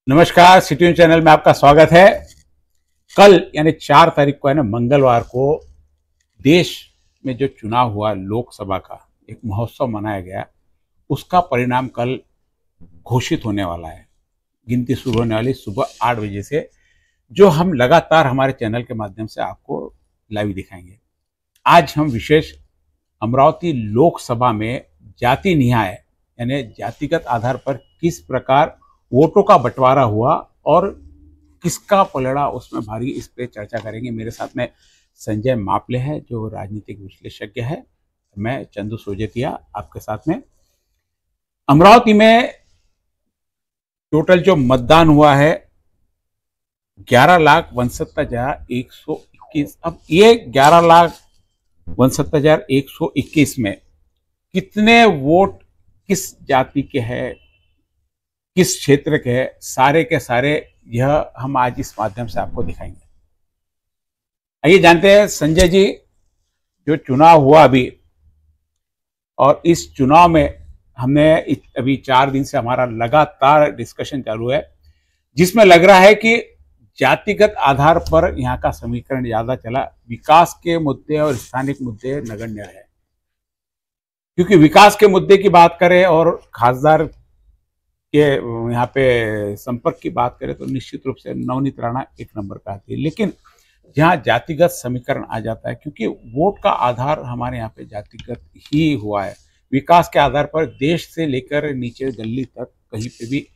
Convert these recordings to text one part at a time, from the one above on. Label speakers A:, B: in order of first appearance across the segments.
A: नमस्कार, city channel में आपका स्वागत है। कल यानी 4 तारीख को है ना, मंगलवार को देश में जो चुनाव हुआ लोकसभा का एक महोत्सव मनाया गया, उसका परिणाम कल घोषित होने वाला है। गिनती शुरू होने वाली सुबह 8 बजे से, जो हम लगातार हमारे चैनल के माध्यम से आपको लाइव दिखाएंगे। आज हम विशेष अमरावती लोकसभा में जाति न्याय यानी जातिगत आधार पर किस प्रकार वोटों का बंटवारा हुआ और किसका पलड़ा उसमें भारी, इस पे चर्चा करेंगे। मेरे साथ में संजय मापले है जो राजनीतिक विश्लेषज्ञ है। मैं चंदू सोजतिया आपके साथ में। अमरावती में टोटल जो मतदान हुआ है 11,62,121। अब ये 11,62,121 में कितने वोट किस जाति के हैं, किस क्षेत्र के हैं, सारे के सारे यह हम आज इस माध्यम से आपको दिखाएंगे। आइए जानते हैं संजय जी, जो चुनाव हुआ अभी, और इस चुनाव में हमने अभी 4 दिन से हमारा लगातार डिस्कशन चालू है, जिसमें लग रहा है कि जातिगत आधार पर यहाँ का समीकरण ज्यादा चला। विकास के मुद्दे और स्थानिक मुद्दे नगण्य है, क्योंकि विकास के मुद्दे की बात करें और खासदार के यहाँ पे संपर्क की बात करें तो निश्चित रूप से नवनीत राणा एक नंबर पे आती है। लेकिन जहाँ जातिगत समीकरण आ जाता है, क्योंकि वोट का आधार हमारे यहाँ पे जातिगत ही हुआ है, विकास के आधार पर देश से लेकर नीचे गली तक कहीं पे भी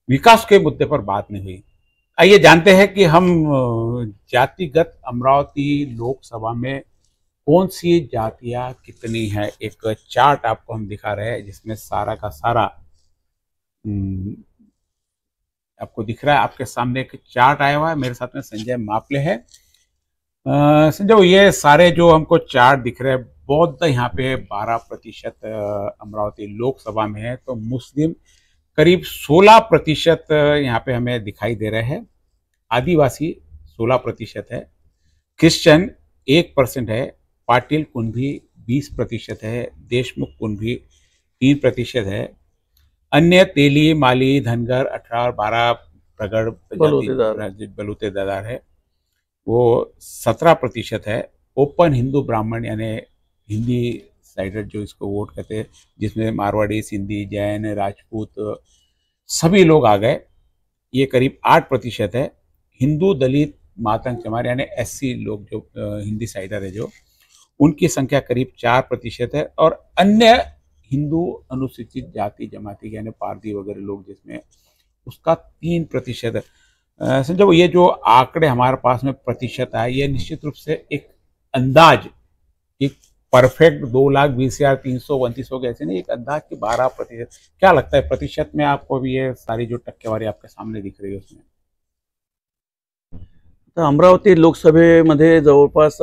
A: विकास के मुद्दे पर बात नहीं हुई। आइए जानते हैं कि हम जातिगत अमरावती लोकसभा में कौन सी जातियां कितनी है। एक चार्ट आपको हम दिखा रहे हैं जिसमें सारा का सारा आपको दिख रहा है। आपके सामने एक चार्ट आया हुआ है, मेरे साथ में संजय मापले है। संजय, ये सारे जो हमको चार्ट दिख रहे हैं, बौद्ध यहाँ पे 12% अमरावती लोकसभा में है, तो मुस्लिम करीब 16% यहाँ पे हमें दिखाई दे रहे हैं, आदिवासी 16% है, क्रिश्चियन 1% है, पाटिल कुणबी 20% है, देशमुख कुणबी 3% है, अन्य तेली माली धनगर 18 और 12 प्रगढ़ बलूतेदार है, वो 17% है। ओपन हिंदू ब्राह्मण यानी हिंदी साइडेड जो इसको वोट करते हैं, जिसमें मारवाड़ी, सिंधी, जैन, राजपूत सभी लोग आ गए, ये करीब 8% है। हिंदू दलित मातंग चमार यानी SC लोग जो हिंदी साइडर है, जो उनकी संख्या करीब 4% है। और अन्य हिंदू अनुसूचित जाति जमाती यानी पारधी वगैरह लोग जिसमें, उसका 3% है। समझो, ये जो आंकड़े हमारे पास में प्रतिशत आए, ये निश्चित रूप से एक अंदाज, एक परफेक्ट 2,20,329 हो गया, ऐसे नहीं, एक अंदाज की 12%। क्या लगता है प्रतिशत में आपको भी ये सारी जो टक्केवारी आपके सामने दिख रही है उसमें?
B: तर अमरावती लोकसभेमध्ये जवळपास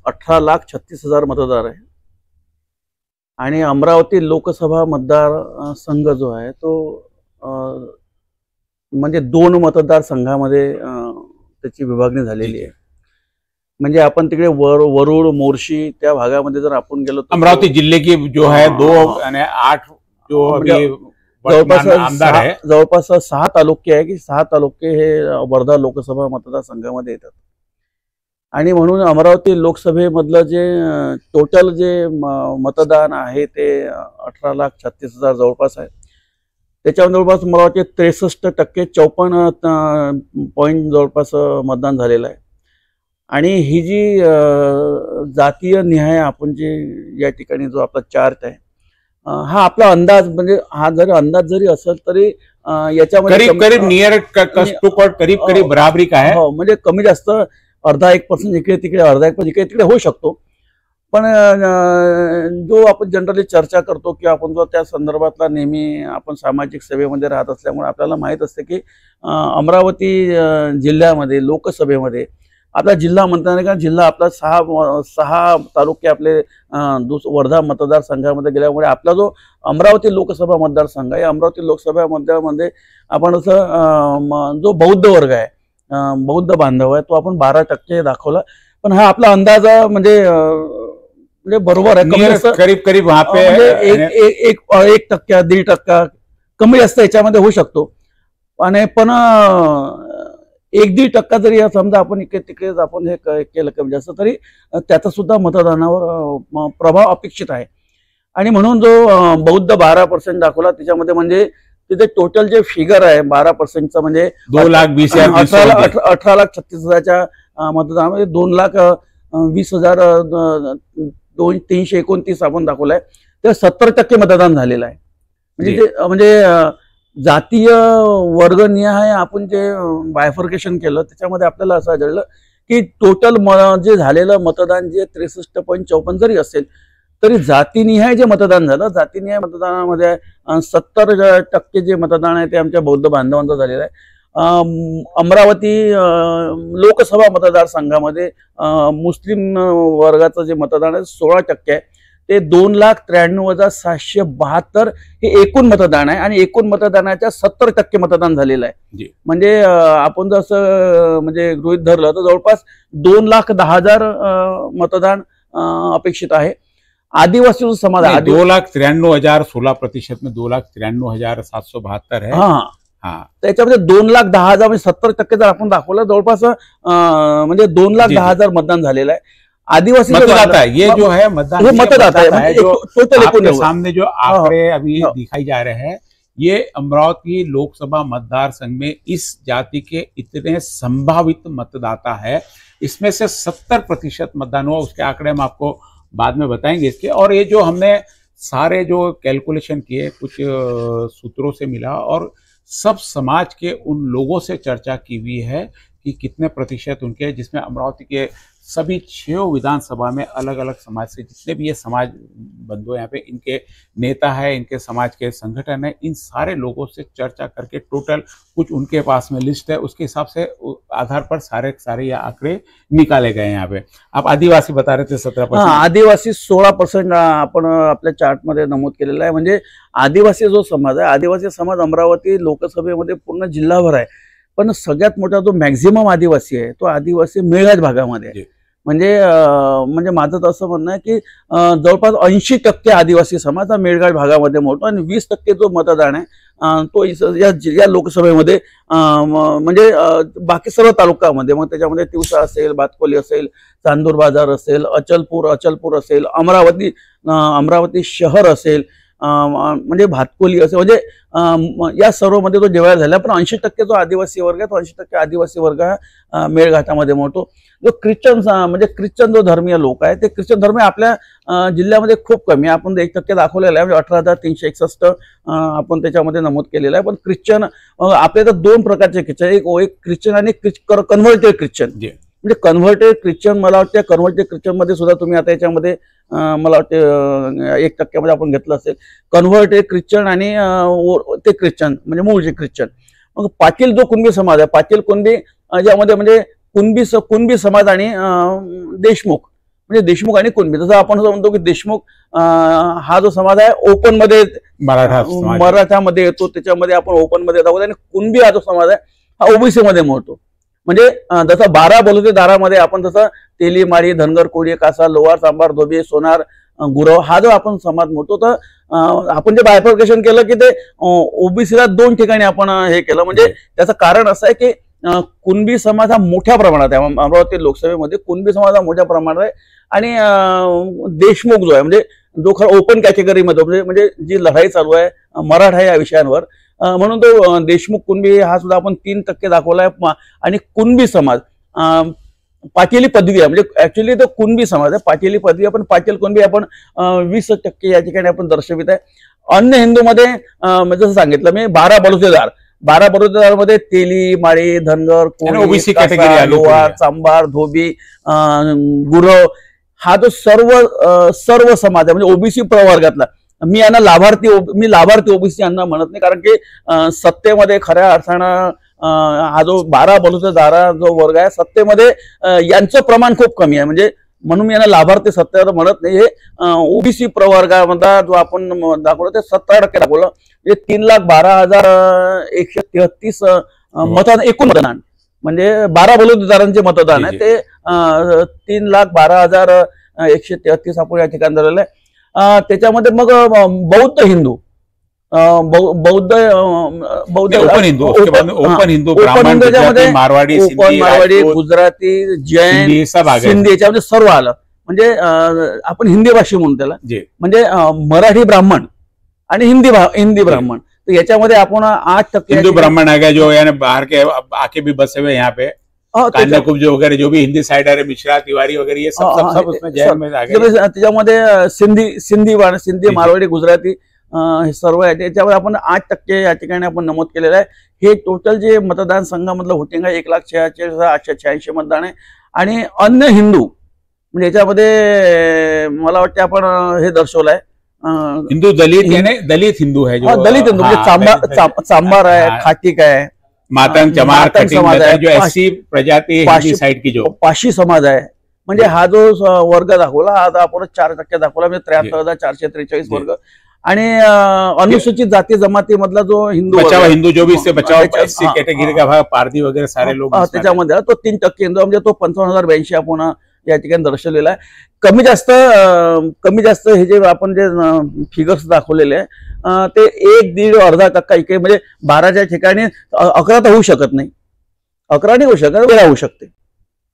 B: 18,36,000 मतदार आहे आणि अमरावती लोकसभा मतदार संघ जो आहे तो म्हणजे 2 मतदारसंघामध्ये त्याची विभागणी झालेली आहे। म्हणजे आपण तिकडे वरुड मोर्शी त्या भागामध्ये जर आपण गेलो तर
A: अमरावती जिले की जो है 2 यानी 8 जो अभी
B: जवळपास 6 तालुके आहे की 6 तालुके हे वर्धा लोकसभा मतदारसंघामध्ये येतात। आणि म्हणून अमरावती लोकसभेमधलं जे टोटल जे मतदान आहे ते 18,36,000 जवळपास आहे। त्याच्यामध्ये जवळपास मला वाटते 63% 54 पॉईंट जवळपास मतदान झालेलं आहे। आणि ही जी जातीय निहाय आपण जे या ठिकाणी जो आपला चार्ट आहे, हा आपला अंदाज, म्हणजे हा जरी अंदाज जरी असेल तरी याच्यामध्ये
A: करीब करीब नियर करीब बराबरी का है।
B: हो, म्हणजे कमी जास्त अर्धा 1% इकडे तिकडे, अर्धा 1% इकडे तिकडे होऊ शकतो। पण जो आपण जनरली चर्चा करतो की आपण जो त्या संदर्भातला नेहमी आपण सामाजिक सेवेमध्ये राहत असल्यामुळे आपल्याला माहित असते की अमरावती जिल्ह्यामध्ये लोकसभेमध्ये आपला जिल्हा म्हणताना का जिल्हा आपला 6 तालुके आपले वर्धा मतदारसंघामध्ये गेल्यामुळे आपला जो अमरावती लोकसभा मतदारसंघ आहे, अमरावती लोकसभा मतदारमध्ये आपण असं जो बौद्ध वर्ग आहे, बौद्ध बांधव आहे, तो आपण 12% दाखवला। पण हा आपला अंदाज म्हणजे बरोबर आहे,
A: करीब करीब वहां पे
B: 1% 1.5% कमी जास्त याच्यामध्ये होऊ शकतो। आणि पण 1-1.5% जरी समजा आपण इकडे तिकडे आपण हे केलं कमी जास्त तरी त्याचा सुद्धा मतदानावर प्रभाव अपेक्षित आहे. आणि म्हणून जो बौद्ध 12% दाखवला त्याच्यामध्ये म्हणजे तिथे टोटल जे फिगर आहे 12%चं म्हणजे 18,36,000च्या मतदानामध्ये 2,20,329 आपण दाखवलाय. तर 70% मतदान झालेलं आहे. म्हणजे जातीय वर्गनिहाय आपण जे बायफर्केशन केलं त्याच्यामध्ये आपल्याला असं आढळलं की टोटल जे झालेलं मतदान जे 63.54 जरी असेल तरी जातीनिहाय जे मतदान झालं, जातीनिहाय मतदानामध्ये 70% जे मतदान आहे ते आमच्या बौद्ध बांधवांचं झालेलं आहे. अमरावती लोकसभा मतदारसंघामध्ये मुस्लिम वर्गाचं जे मतदान आहे 16% आहे. ते 2,93,772 हे एकूण मतदान आहे आणि एकूण मतदानाच्या 70% मतदान झालेलं आहे. म्हणजे आपण जसं म्हणजे गृहीत धरलं तर जवळपास 2,10,000 मतदान अपेक्षित आहे. आदिवासी जो समाज आहे
A: 2,93,000 16% में 2,93,772 है.
B: हाँ, त्याच्यामध्ये 2,10,000 म्हणजे 70% जर आपण दाखवलं जवळपास म्हणजे 2,10,000 मतदान झालेलं आहे. आदिवासी
A: मतदाता है, ये जो है
B: मतदाता है जो
A: आपके सामने जो आंकड़े अभी दिखाई जा रहे हैं ये अमरावती लोकसभा मतदार संघ में इस जाति के इतने संभावित मतदाता है. इसमें से 70% मतदान हुआ. उसके आंकड़े हम आपको बाद में बताएंगे इसके. और ये जो हमने सारे जो कैलकुलेशन किए कुछ सूत्रों से मिला और सब समाज के उन लोगों से चर्चा की हुई है कि कितने प्रतिशत उनके, जिसमें अमरावती के सभी 6 विधानसभा में अलग अलग समाज से जितने भी ये समाज बंधु यहाँ पे इनके नेता है, इनके समाज के संगठन है, इन सारे लोगों से चर्चा करके टोटल कुछ उनके पास में लिस्ट है, उसके हिसाब से आधार पर सारे ये आंकड़े निकाले गए यहाँ पे. आप आदिवासी बता रहे थे 17%.
B: आदिवासी 16% आपण आपल्या चार्टमध्ये नमूद केलेला आहे. म्हणजे आदिवासी जो समाज आहे, आदिवासी समाज अमरावती लोकसभेमध्ये पूर्ण जिल्हाभर आहे. पण सगळ्यात मोठा जो मॅक्झिमम आदिवासी आहे तो आदिवासी मेळघाट भागामध्ये आहे. म्हणजे माझं तर असं म्हणणं आहे की जवळपास 80% आदिवासी समाज हा मेळघाट भागामध्ये मोडतो आणि 20% जो मतदान आहे तो या लोकसभेमध्ये म्हणजे बाकी सर्व तालुक्यामध्ये, मग त्याच्यामध्ये तिवसा असेल, भातकोली असेल, चांदूर बाजार असेल, अचलपूर असेल, अमरावती शहर असेल, म्हणजे भातकोली असेल, म्हणजे या सर्व मध्ये तो डिवाइड झाला. पण 80% जो आदिवासी वर्ग आहे तो 80% आदिवासी वर्ग हा मेळघाटामध्ये मोडतो. जो ख्रिश्चन म्हणजे ख्रिश्चन जो धर्मीय लोक आहे ते ख्रिश्चन धर्म आपल्या जिल्ह्यामध्ये खूप कमी आहे. आपण 1% दाखवलेला आहे. म्हणजे 18,361 आपण त्याच्यामध्ये नमूद केलेलं आहे. पण ख्रिश्चन आपल्या तर 2 प्रकारचे ख्रिश्चन, एक ख्रिश्चन आणि कन्व्हर्टेड ख्रिश्चन. म्हणजे कन्व्हर्टेड ख्रिश्चन, मला वाटतं कन्व्हर्टेड ख्रिश्चन मध्ये सुद्धा तुम्ही आता याच्यामध्ये मला वाटतं 1% मध्ये आपण घेतलं असेल कन्व्हर्टेड ख्रिश्चन आणि ते ख्रिश्चन म्हणजे मूळचे ख्रिश्चन. मग पाटील जो कुणबी समाज आहे, पाटील कुणबी ज्यामध्ये म्हणजे कुणबी समाज आणि देशमुख, म्हणजे देशमुख आणि कुणबी. जसं आपण म्हणतो की देशमुख हा जो समाज आहे ओपन मध्ये मराठामध्ये येतो, त्याच्यामध्ये आपण ओपन मध्ये दाखवतो. आणि कुणबी हा जो समाज आहे हा ओबीसी मध्ये मोडतो. म्हणजे जसं 12 बलुतेदारामध्ये आपण जसं तेली, माळी, धनगर, कोळी, कासा, लोहार, सांबार, धोबी, सोनार, गुरव हा जो आपण समाज मोडतो, तर आपण जे बायफर्केशन केलं की ते ओबीसीला 2 ठिकाणी आपण हे केलं. म्हणजे त्याचं कारण असं आहे की कुणबी समाज हा मोठ्या प्रमाणात आहे. अमरावती लोकसभेमध्ये कुणबी समाज हा मोठ्या प्रमाणात आहे. आणि देशमुख जो आहे म्हणजे जो खरं ओपन कॅटेगरीमध्ये म्हणजे जी लढाई चालू आहे मराठा या विषयांवर, म्हणून तो देशमुख कुणबी हा सुद्धा आपण 3% दाखवलाय. आणि कुणबी समाज पाटीली पदवी आहे. म्हणजे ऍक्च्युअली तो कुणबी समाज आहे, पाटीली पदवी. आपण पाटील कुणबी आपण 20% या ठिकाणी आपण दर्शवित आहे. अन्य हिंदूमध्ये जसं सांगितलं मी 12 बलुतेदारमध्ये तेली, माळी, धनगर, कोळी, लोहार, चांबार, धोबी, गुरव हा जो सर्व समाज आहे म्हणजे ओबीसी प्रवर्गातला. मी यांना लाभार्थी ओबीसी यांना म्हणत नाही, कारण की सत्तेमध्ये खऱ्या अर्थानं हा जो 12 बलुतेदार जो वर्ग आहे सत्तेमध्ये यांचं प्रमाण खूप कमी आहे. म्हणजे म्हणून मी यांना लाभार्थी सत्तेवर म्हणत नाही. हे ओबीसी प्रवर्गामध्ये जो आपण दाखवलं ते 17% दाखवलं. म्हणजे 3,12,133 मतदान, एकूण मतदान म्हणजे 12 बलुतेदारांचे मतदान आहे ते 3,12,133 आपण या ठिकाणी झालेलं आहे. त्याच्यामध्ये मग बौद्ध हिंदू बौद्ध बौद्ध
A: ओपन हिंदू, उसके बाद में ओपन हिंदू, ब्राह्मण, गुजराती, मारवाडी, सिंधी,
B: मारवाडी,
A: राजपूत,
B: गुजराती, जैन,
A: हिंदी सब आ गए
B: सिंधी याच्यामध्ये सर्व आलं. म्हणजे आपण हिंदी भाषी म्हणतो त्याला,
A: जी.
B: म्हणजे मराठी ब्राह्मण आणि हिंदी ब्राह्मण. तो याच्यामध्ये आपण 8%
A: हिंदू ब्राह्मण आ गए जो यानी बाहर के आके भी बसे हुए यहाँ पे, कांडाकुब्ज वगैरह जो भी हिंदी साइड है, मिश्रा, तिवारी वगैरह, ये सब उसमें जैन में आ गए.
B: त्याच्यामध्ये सिंधी, मारवाडी, गुजराती हे सर्व आहे. त्याच्यावर आपण 8% या ठिकाणी आपण नमूद केलेलं आहे. हे टोटल जे मतदारसंघामधलं वोटिंग आहे 1,46,886 मतदान आहे. आणि अन्य हिंदू म्हणजे याच्यामध्ये मला वाटतं आपण हे दर्शवलं आहे,
A: हिंदू दलित, यानी दलित हिंदू है जो
B: दलित हिंदू म्हणजे चांबार आहे, खाटीक आहे,
A: मातंग, चमार,
B: समाज आहे,
A: जो एससी प्रजाती हिंदी साइड की जो
B: पाशी समाज आहे. म्हणजे हा जो वर्ग दाखवला, हा आपण 4% दाखवला, म्हणजे 73,443 वर्ग. आणि अनुसूचित जाती जमाती मधला जो हिंदू
A: बचाव हिंदू जो भी इससे बचाव एससी कैटेगरी का भाग, पारधी वगैरे सारे लोग
B: त्याच्यामध्ये तो 3% हिंदू, म्हणजे तो 55,082 आपण या ठिकाणी दर्शवलेला आहे. कमी जास्त हे जे आपण जे फिगर्स दाखवलेले आहे ते 1, 1.5, अर्धा टक्का इकडे, म्हणजे 12च्या ठिकाणी 11 तर होऊ शकत नाही, 11 नाही होऊ शकत, 13 होऊ शकते,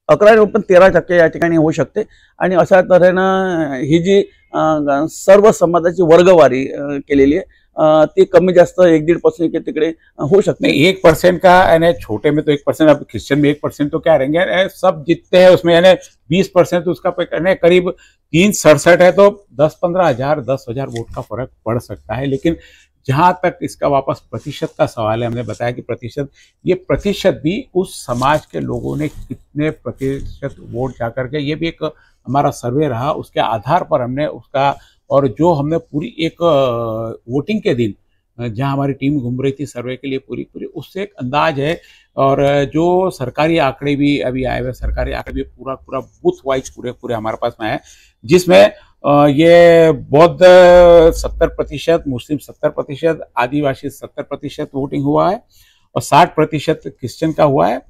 B: 11 पण 13% या ठिकाणी होऊ शकते. आणि अशा तऱ्हेनं ही जी सर्व समाजाची वर्गवारी केलेली आहे ती कमी जास्त 1-1.5% तिकडे हो सकते.
A: 1% का यानी छोटे में तो 1%, अब क्रिश्चियन में 1% तो क्या रहेंगे, सब जितने हैं उसमें यानी 20% उसका करीब 367 है, तो 10-15 हजार 10,000 वोट का फर्क पड़ सकता है. लेकिन जहां तक इसका वापस प्रतिशत का सवाल है, हमने बताया कि प्रतिशत भी उस समाज के लोगों ने कितने प्रतिशत वोट जाकर के, ये भी एक हमारा सर्वे रहा, उसके आधार पर हमने उसका, और जो हमने पूरी एक वोटिंग के दिन जहां हमारी टीम घूम रही थी सर्वे के लिए पूरी उससे एक अंदाज है. और जो सरकारी आंकड़े भी अभी आए हुए, सरकारी आंकड़े भी पूरा बूथ वाइज पूरे हमारे पास में है, जिसमें ये बौद्ध 70%, मुस्लिम 70%, आदिवासी 70% वोटिंग हुआ है, और 60% क्रिश्चियन का हुआ है,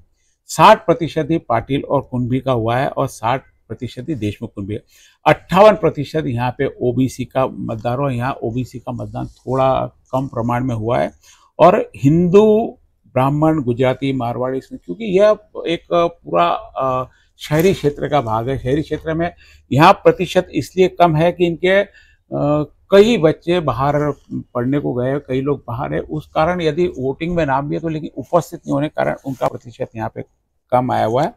A: 60% ही पाटिल और कुणबी का हुआ है, और 60% ही देशमुख कुणबी है. 58% यहाँ पे ओबीसी का मतदान, और यहाँ ओबीसी का मतदान थोड़ा कम प्रमाण में हुआ है. और हिंदू, ब्राह्मण, गुजराती, मारवाड़ी, इसमें क्योंकि यह एक पूरा शहरी क्षेत्र का भाग है, शहरी क्षेत्र में यहाँ प्रतिशत इसलिए कम है कि इनके कई बच्चे बाहर पढ़ने को गए, कई लोग बाहर है, उस कारण यदि वोटिंग में नाम भी है तो लेकिन उपस्थित नहीं होने के कारण उनका प्रतिशत यहाँ पे कम आया हुआ है.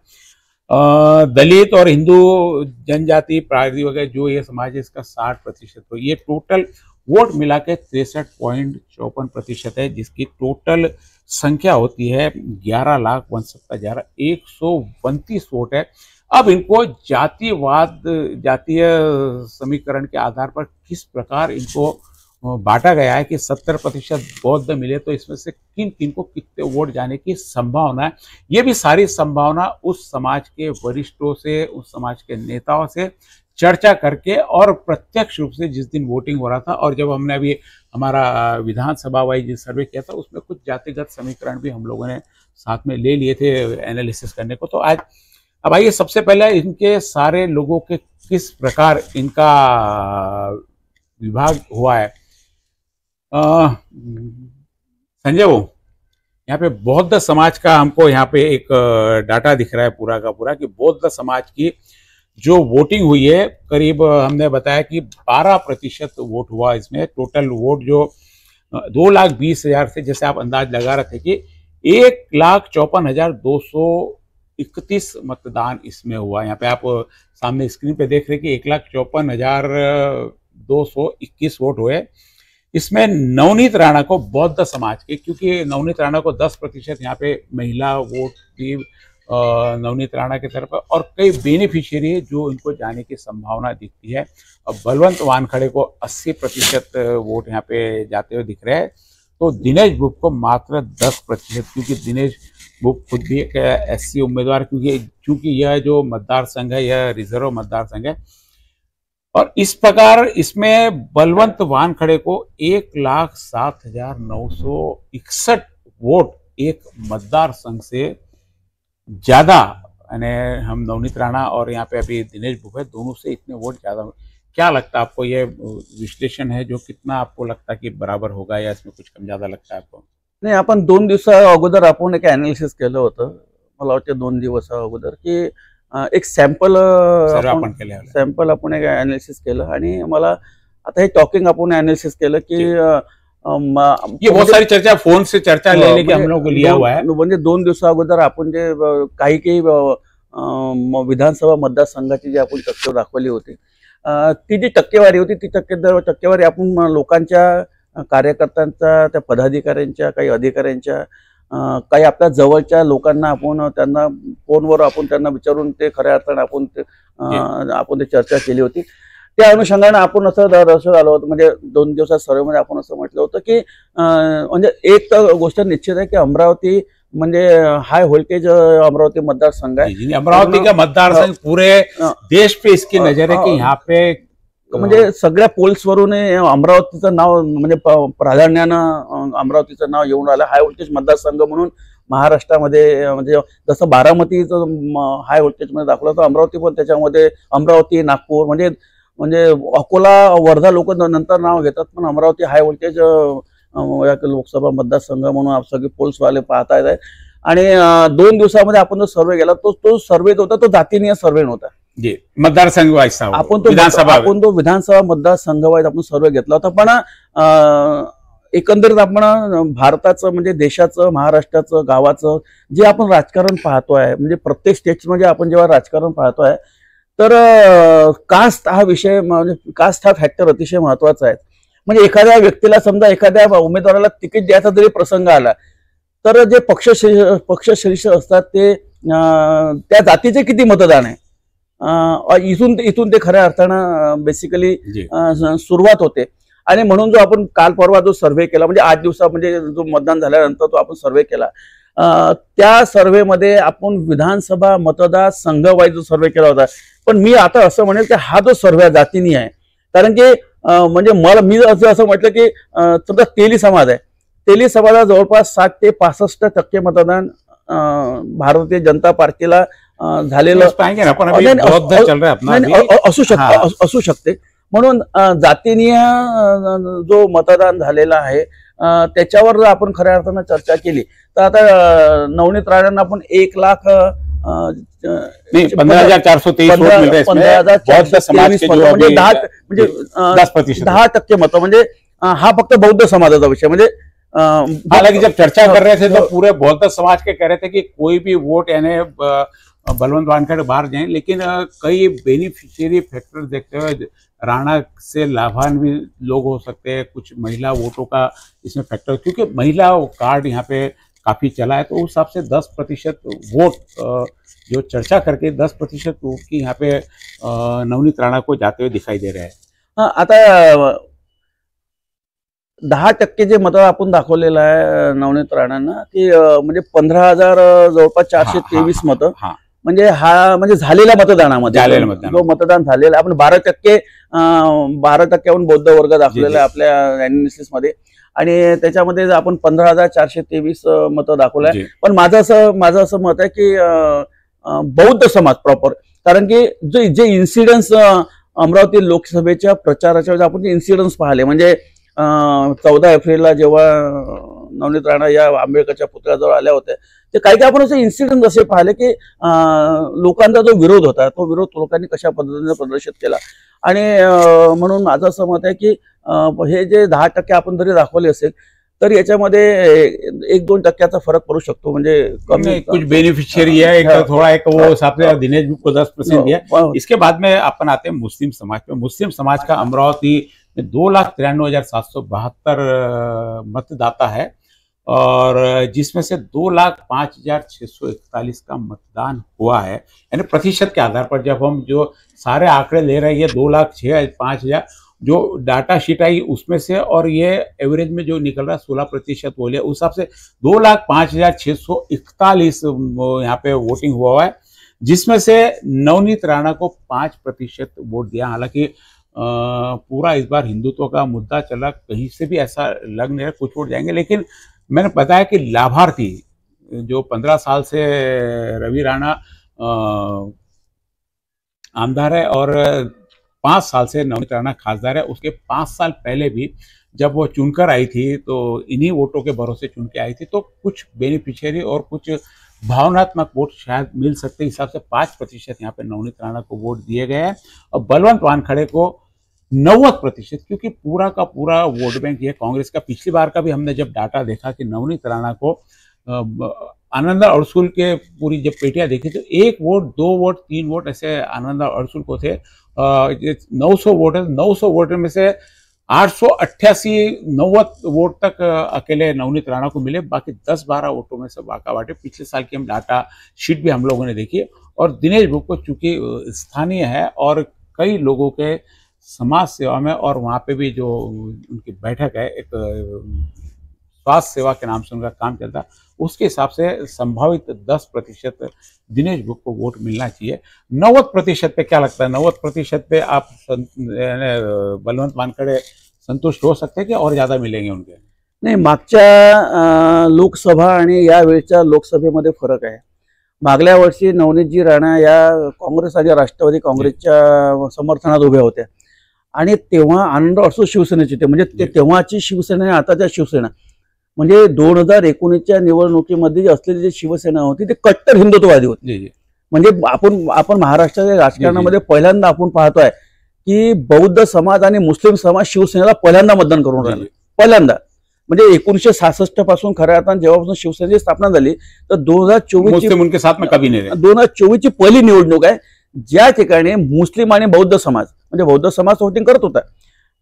A: दलित और हिंदू जनजाति, प्रायद्वी वगैरह जो ये समाज है, इसका 60%, तो ये टोटल वोट मिला के 63.54% है, जिसकी टोटल संख्या होती है 11,69,129 वोट है. अब इनको जातीय समीकरण के आधार पर किस प्रकार इनको बांटा गया है कि 70% बौद्ध मिले, तो इसमें से किन को कितने वोट जाने की संभावना है, ये भी सारी संभावना उस समाज के वरिष्ठों से, उस समाज के नेताओं से चर्चा करके, और प्रत्यक्ष रूप से जिस दिन वोटिंग हो रहा था, और जब हमने अभी हमारा विधानसभा वाइज सर्वे किया था, उसमें कुछ जातिगत समीकरण भी हम लोगों ने साथ में ले लिए थे एनालिसिस करने को. तो आज अब आइए सबसे पहले इनके सारे लोगों के किस प्रकार इनका विभाग हुआ है. संजय वो यहाँ पे बौद्ध समाज का हमको यहाँ पे एक डाटा दिख रहा है पूरा का पूरा, कि बौद्ध समाज की जो वोटिंग हुई है, करीब हमने बताया कि 12% वोट हुआ. इसमें टोटल वोट जो 2,20,000 से, जैसे आप अंदाज लगा रहे थे कि 1,54,231 मतदान इसमें हुआ. यहाँ पे आप सामने स्क्रीन पे देख रहे हैं कि 1,54,221 वोट हुए. इसमें नवनीत राणा को, बौद्ध समाज के, क्योंकि नवनीत राणा को 10% यहाँ पे महिला वोट भी नवनीत राणा की तरफ, और कई बेनिफिशियरी है जो इनको जाने की संभावना दिखती है. और बलवंत वानखड़े को 80% वोट यहाँ पे जाते हुए दिख रहे हैं. तो दिनेश बुप को मात्र 10%, क्योंकि दिनेश बुप खुद भी एक एससी उम्मीदवार, क्योंकि यह जो मतदार संघ है यह रिजर्व मतदार संघ है. और इस प्रकार इसमें बलवंत वानखड़े को 1,07,961 वोट एक मतदार संघ से ज्यादा, यानी हम नवनीत राणा और यहाँ पे अभी दिनेश बुप है, दोनों से इतने वोट ज्यादा. क्या लगता है आपको, ये विश्लेषण है जो कितना आपको लगता है कि बराबर होगा या इसमें कुछ कम ज्यादा लगता है आपको?
B: नाही, आपण 2 दिवसा अगोदर आपण एक अनालिसिस केलं होतं. मला वाटतं 2 दिवसा अगोदर की एक सॅम्पल
A: सर्व
B: आपण
A: आपण केले होते.
B: सॅम्पल आपण एक अनालिसिस केलं आणि मला आता हे टॉकिंग आपण अनालिसिस केलं की
A: जी. ये बहुत
B: म्हणजे
A: सारी चर्चा फोन से चर्चा ले लेके हम
B: म्हणजे
A: लोग को लिया हुआ है.
B: म्हणजे 2 दिवसा अगोदर आपण जे काही काही विधानसभा मतदारसंघाची जी आपण टक्केवारी दाखवली होती, ती जी टक्केवारी होती ती टक्केवारी आपण लोकांच्या कार्यकर्त्यांच्या, त्या पदाधिकाऱ्यांच्या, काही अधिकाऱ्यांच्या, काही आपल्या जवळच्या लोकांना आपण त्यांना फोनवर आपण त्यांना विचारून ते खऱ्या अर्थाने आपण ते चर्चा केली होती. त्या अनुषंगाने आपण असं झालं होतं, म्हणजे 2 दिवसात सर्वेमध्ये आपण असं म्हटलं होतं की म्हणजे एक तर गोष्ट निश्चित आहे की अमरावती म्हणजे हाय व्होल्टेज अमरावती मतदारसंघ आहे.
A: अमरावती का मतदारसंघ पूरे देश पे इसकी नजर है कि यहाँ पे
B: म्हणजे सगळ्या पोल्सवरून अमरावतीचं नाव म्हणजे प्राधान्यानं अमरावतीचं नाव येऊन राहिलं हाय व्होल्टेज मतदारसंघ म्हणून महाराष्ट्रामध्ये. म्हणजे जसं बारामतीचं हाय व्होल्टेज मध्ये दाखवलं तर अमरावती पण त्याच्यामध्ये, अमरावती, नागपूर म्हणजे म्हणजे अकोला, वर्धा लोक नंतर नाव घेतात, पण अमरावती हाय व्होल्टेज लोकसभा मतदारसंघ म्हणून सगळे पोल्सवाले पाहता येत आहे. आणि 2 दिवसामध्ये आपण जो सर्वे केला तो सर्वे होता तो जातीनीय सर्वे नव्हता.
A: जी, मतदारसंघ वाईज
B: आपण तो विधानसभा मतदारसंघ वाईज आपण सर्वे घेतला होता. पण एकंदरीत आपण भारताचं म्हणजे देशाचं, महाराष्ट्राचं, गावाचं जे आपण राजकारण पाहतोय, म्हणजे प्रत्येक स्टेट्समध्ये आपण जेव्हा राजकारण पाहतोय तर कास्ट हा विषय, म्हणजे कास्ट हा फॅक्टर अतिशय महत्वाचा आहे. म्हणजे एखाद्या व्यक्तीला, समजा एखाद्या उमेदवाराला तिकीट द्यायचा जरी प्रसंग आला तर जे पक्षश्रेष्ठ असतात ते त्या जातीचे किती मतदान आहे, इथून ते खऱ्या अर्थानं बेसिकली सुरुवात होते. आणि म्हणून जो आपण काल परवा जो सर्व्हे केला, म्हणजे 8 दिवसा म्हणजे जो मतदान झाल्यानंतर तो आपण सर्व्हे केला, त्या सर्व्हेमध्ये आपण विधानसभा मतदारसंघ वाईज जो सर्व्हे केला होता. पण मी आता असं म्हणेल की हा जो सर्व्हे जातीनी आहे, कारण की म्हणजे मी असं म्हटलं की समजा तेली समाज आहे, तेली समाजात जवळपास 60 ते 65% मतदान भारतीय जनता पार्टीला झालेलं असू शकते. म्हणून जातीनीय जो मतदान झालेला आहे त्याच्यावर जर आपण खऱ्या अर्थानं चर्चा केली तर आता नवनीत राणांना आपण 10% मत, म्हणजे हा फक्त बौद्ध समाजाचा विषय. म्हणजे
A: हालांकि जब चर्चा कर रहे थे तो पूरे बौद्ध समाज के कह रहे थे कि कोई भी वोट यानी बलवंत वानखेड़े बाहर जाए, लेकिन कई बेनिफिशियरी फैक्टर देखते हुए राणा से लाभान्वित लोग हो सकते हैं, कुछ महिला वोटों का इसमें फैक्टर, क्योंकि महिला कार्ड यहाँ पे काफी चला है, तो उस हिसाब से 10% वोट जो चर्चा करके 10% वोट की यहाँ पे नवनीत राणा को जाते हुए दिखाई दे रहे हैं.
B: आता 10% जे मत आपण दाखवलेलं आहे नवनीत राणांना की म्हणजे 15,000 जवळपास 423 मतं, म्हणजे हा म्हणजे झालेल्या मतदानामध्ये जो मतदान झालेलं आपण 12% बौद्ध वर्ग दाखवलेला आहे आपल्या अनालिसिस मध्ये. आणि त्याच्यामध्ये आपण 15,423 मतं दाखवलं आहे. पण माझं असं मत आहे की बौद्ध समाज प्रॉपर, कारण की जे इन्सिडन्स अमरावती लोकसभेच्या प्रचाराच्या आपण जे इन्सिडन्स पाहिले, म्हणजे 14 एप्रिलला जेव्हा नवनीत राणा या आंबेडकरच्या पुतळ्याजवळ आल्या होत्या, ते काही आपण असे इन्सिडेंट असे पाहिले की लोकांचा जो विरोध होता तो विरोध लोकांनी कशा पद्धतीने प्रदर्शित केला. आणि म्हणून माझं असं मत आहे की हे जे 10% आपण जरी दाखवले असेल तर याच्यामध्ये 1-2% फरक पड़ू सकता, म्हणजे
A: कमी कुछ बेनिफिशियरी है, एक थोड़ा एक वो हिसाब से दिनेश को 10% दिया. इसके बाद में अपन आते हैं मुस्लिम समाज पे. मुस्लिम समाज का अमरावती 2,93,772 मतदाता है, और जिसमें से 2,05,641 का मतदान हुआ है. यानी प्रतिशत के आधार पर जब हम जो सारे आंकड़े ले रहे हैं, ये 2,05,000 जो डाटा शीट आई उसमें से, और ये एवरेज में जो निकल रहा है 16% बोले, उस हिसाब से 2,05,641 यहाँ पे वोटिंग हुआ है, जिसमें से नवनीत राणा को 5% वोट दिया. हालांकि पूरा इस बार हिंदुत्व का मुद्दा चला, कहीं से भी ऐसा लग नहीं रहा कुछ वोट जाएंगे. लेकिन मैंने बताया कि लाभार्थी जो 15 साल से रवि राणा आमदार है, और 5 साल से नवनीत राणा खासदार है। उसके 5 साल पहले भी जब वो चुनकर आई थी तो इन्हीं वोटों के भरोसे चुन के आई थी, तो कुछ बेनिफिशियरी और कुछ भावनात्मक वोट शायद मिल सकते हिसाब से 5% यहाँ पे नवनीत राणा को वोट दिए गए हैं और बलवंत वानखड़े को 90%, क्योंकि पूरा का पूरा वोट बैंक ये कांग्रेस का। पिछली बार का भी हमने जब डाटा देखा कि नवनीत राणा को आनंदा अड़सुल के पूरी जब पेटियां देखी तो 1 वोट 2 वोट 3 वोट ऐसे आनंदा अड़सुल को थे। 900 वोट है, 900 वोट में से 888-90 वोट तक अकेले नवनीत राणा को मिले। बाकी 10-12 वोटों में से वाका बाटे। पिछले साल की हम डाटा शीट भी हम लोगों ने देखी और दिनेश बुक्को चूंकि स्थानीय है और कई लोगों के समाज सेवा में, और वहाँ पे भी जो उनकी बैठक है एक स्वास्थ्य सेवा के नाम से उनका काम चलता है, उसके हिसाब से संभावित 10% दिनेश बुक को वोट मिलना चाहिए। 90% पे क्या लगता है, 90% पे आप बलवंत वानखड़े संतुष्ट हो सकते हैं कि और ज्यादा मिलेंगे उनके?
B: नाही, मागच्या लोकसभा आणि या वेळच्या लोकसभेमध्ये फरक आहे। मागल्या वर्षी नवनीतजी राणा या काँग्रेस आणि राष्ट्रवादी काँग्रेसच्या समर्थनात उभ्या होत्या आणि तेव्हा आनंद अडसूळ शिवसेनेचे ते म्हणजे तेव्हाची शिवसेना आणि आताच्या शिवसेना म्हणजे 2019च्या निवडणुकीमध्ये असलेली जी शिवसेना होती ते कट्टर हिंदुत्ववादी होती। म्हणजे आपण महाराष्ट्राच्या राजकारणामध्ये पहिल्यांदा आपण पाहतोय की बौद्ध समाज आणि मुस्लिम समाज शिवसेनेला पहिल्यांदा मतदान करून राहिले। पहिल्यांदा म्हणजे 1966 पासून खऱ्या अर्थाने जेव्हापासून शिवसेनेची स्थापना झाली तर 2024 ची पहिली निवडणूक आहे ज्या ठिकाणी मुस्लिम आणि बौद्ध समाज म्हणजे बौद्ध समाज वोटिंग करत होता,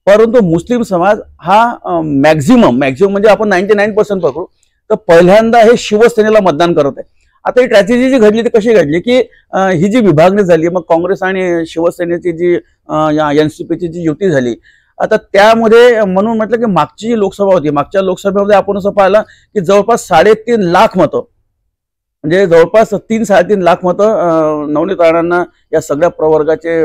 B: परंतु मुस्लिम समाज हा मॅक्झिमम म्हणजे आपण 99% पकडू तर पहिल्यांदा हे शिवसेनेला मतदान करत आहे। आता ही ट्रॅजेडी जी घडली ती कशी घडली की ही जी विभागणी झाली, मग काँग्रेस आणि शिवसेनेची जी एनसीपीची जी युती झाली, आता त्यामध्ये म्हणून म्हटलं की मागची जी लोकसभा होती, मागच्या लोकसभेमध्ये आपण असं पाहिलं की जवळपास 3.5 लाख मतं म्हणजे जवळपास 3-3.5 लाख मतं नवनीत राणांना या सगळ्या प्रवर्गाचे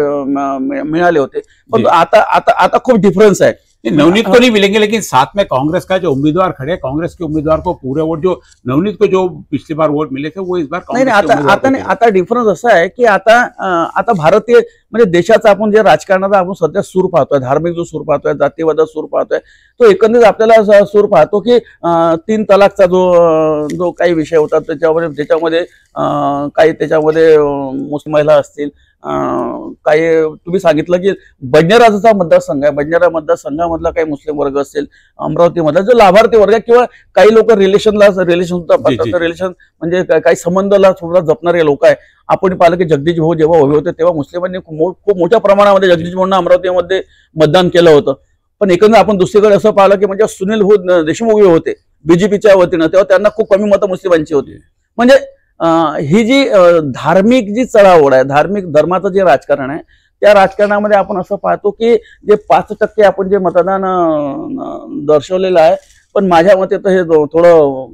B: मिळाले होते। पण आता खूप डिफरन्स आहे।
A: नवनीत को नहीं मिलेंगे, लेकिन साथ में कांग्रेस का जो उम्मीदवार खड़े, कांग्रेस के उम्मीदवार को पूरे वोट, जो नवनीत को जो पिछली बार वोट मिले थे वो इस बार
B: नहीं, आता डिफरन्स असा आहे की आता भारतीय म्हणजे देशाचा आपण जे राजकारणाचा आपण सध्या सूर पाहतोय, धार्मिक जो सूर पाहतोय, जातीवादाचा सूर पाहतोय, तो एकंदरीत आपल्याला सूर पाहतो की 3 तलाकचा जो काही विषय होता त्याच्यामध्ये काही त्याच्यामध्ये मुस्लिम महिला असतील, काही तुम्ही सांगितलं की बडनेराचा मतदारसंघ आहे, बडनेरा मतदारसंघामधला काही मुस्लिम वर्ग असेल, अमरावती मधला जो लाभार्थी वर्ग किंवा काही लोक रिलेशन म्हणजे काही संबंधाला थोडा जपणारे लोक आहे। आपण पाहिलं की जगदीश भाऊ जेव्हा उभे होते तेव्हा मुस्लिमांनी खूप मोठ्या प्रमाणामध्ये जगदीश भाऊंना अमरावतीमध्ये मतदान केलं होतं। पण एकंदर आपण दुसरीकडे असं पाहिलं की म्हणजे सुनील भाऊ देशमुख उभे होते बीजेपीच्या वतीनं, तेव्हा त्यांना खूप कमी मतं मुस्लिमांची होती। म्हणजे ही जी धार्मिक जी चढाओढ आहे, धार्मिक धर्माचं जे राजकारण आहे, त्या राजकारणामध्ये आपण असं पाहतो की जे 5% आपण जे मतदान दर्शवलेलं आहे, पण माझ्या मते तर हे थोडं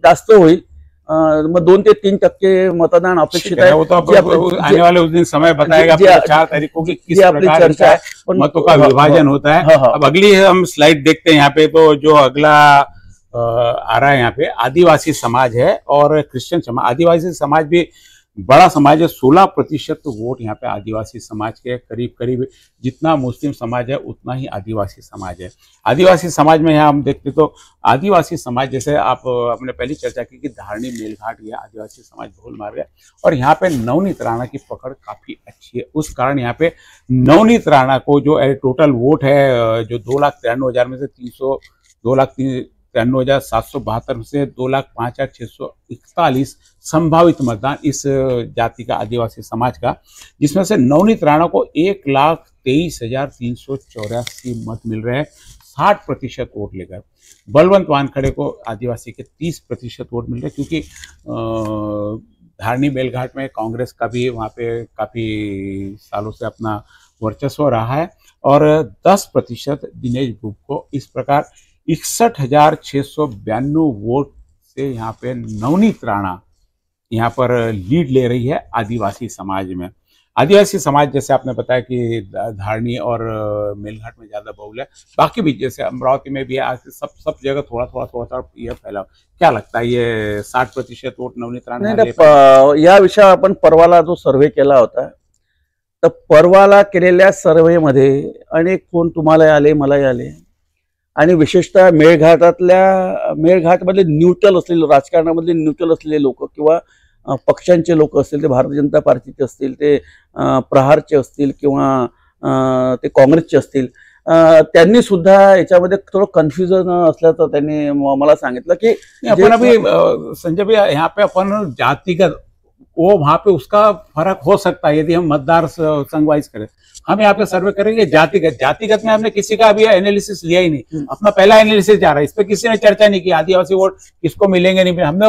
B: जास्त होईल। मग 2 ते 3% मतदान अपेक्षित आहे।
A: आने वाले उस दिन समय बताएगा 4 तारीख को कि किस प्रकार का मतों का विभाजन होता है। अब अगली हम स्लाइड देखते हैं यहाँ पे, तो जो अगला आ रहा है यहाँ पे आदिवासी समाज है और क्रिश्चियन समाज। आदिवासी समाज भी बड़ा समाज है, 16% वोट यहाँ पे आदिवासी समाज के, करीब जितना मुस्लिम समाज है उतना ही आदिवासी समाज है। आदिवासी समाज में यहाँ हम देखते तो आदिवासी समाज जैसे आपने पहले चर्चा की कि धारणी मेलघाट ये आदिवासी समाज बहुल मार्ग है और यहाँ पे नवनीत राणा की पकड़ काफी अच्छी है। उस कारण यहाँ पे नवनीत राणा को जो टोटल वोट है जो 2,93,000 में से 2,93,772 में से 2,05,641 संभावित मतदान इस जाति का आदिवासी समाज का, जिसमें से नवनीत राणा को 1,23,384 मत मिल रहे हैं 60% वोट लेकर। बलवंत वानखड़े को आदिवासी के 30% वोट मिल रहे हैं, क्योंकि धारणी बेलघाट में कांग्रेस का भी वहाँ पे काफी सालों से अपना वर्चस्व रहा है और 10% दिनेश बुक को। इस प्रकार 61,692 वोट से यहाँ पे नवनीत राणा यहाँ पर लीड ले रही है आदिवासी समाज में। आदिवासी समाज जैसे आपने बताया कि धारणी और मेलघाट में ज्यादा बहुल है, बाकी भी जैसे अमरावती में भी आज सब जगह थोड़ा ये फैला। क्या लगता है ये 60% वोट नवनीत राणा?
B: या विषयावर आपण परवाला जो सर्वे केला होता तर परवाला केलेल्या सर्व्हेमध्ये अनेक फोन तुम्हाला आले, मलाही आले, आणि विशेषतः मेळघाटमधले न्यूट्रल असलेले, राजकारणामधले न्यूट्रल असलेले लोक किंवा पक्षांचे लोक असतील, ते भारतीय जनता पार्टीचे असतील, ते प्रहारचे असतील किंवा ते काँग्रेसचे असतील, त्यांनी सुद्धा याच्यामध्ये थोडं कन्फ्युजन असल्याचं त्यांनी मला सांगितलं की
A: अपन अभी संजय भैया यहाँ पे अपन जातिगत वो वहाँ पे उसका फर्क हो सकता है यदि हम मतदार संघ वाइज करें। हम यहाँ पे सर्वे करेंगे जातिगत में हमने किसी का अभी एनालिसिस लिया ही नहीं, अपना पहला एनालिसिस जा रहा है, इस पे किसी ने चर्चा नहीं की आदिवासी वोट किसको मिलेंगे नहीं। हमने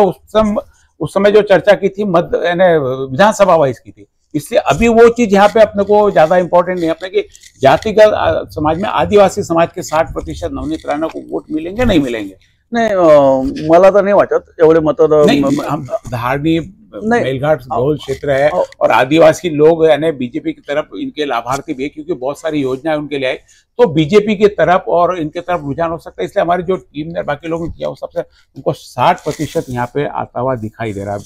A: उस समय जो चर्चा की थी विधानसभा वाइज की थी, इसलिए अभी वो चीज यहाँ पे अपने को ज्यादा इंपॉर्टेंट नहीं अपने की जातिगत समाज में आदिवासी समाज के 60% नवनीत राणा को वोट मिलेंगे नहीं मिलेंगे।
B: नाही, मला तर नाही वाटत एवढे मत।
A: धारनी मेलघाट बहुल क्षेत्र है और आदिवासी लोग यानी बीजेपी की तरफ इनके लाभार्थी भी है, क्योंकि बहुत सारी योजनाएं उनके लिए आई, तो बीजेपी की तरफ और इनके तरफ रुझान हो सकता है। इसलिए हमारी जो टीम ने बाकी लोगों ने किया वो सबसे उनको 60% यहाँ पे आता हुआ दिखाई दे रहा है।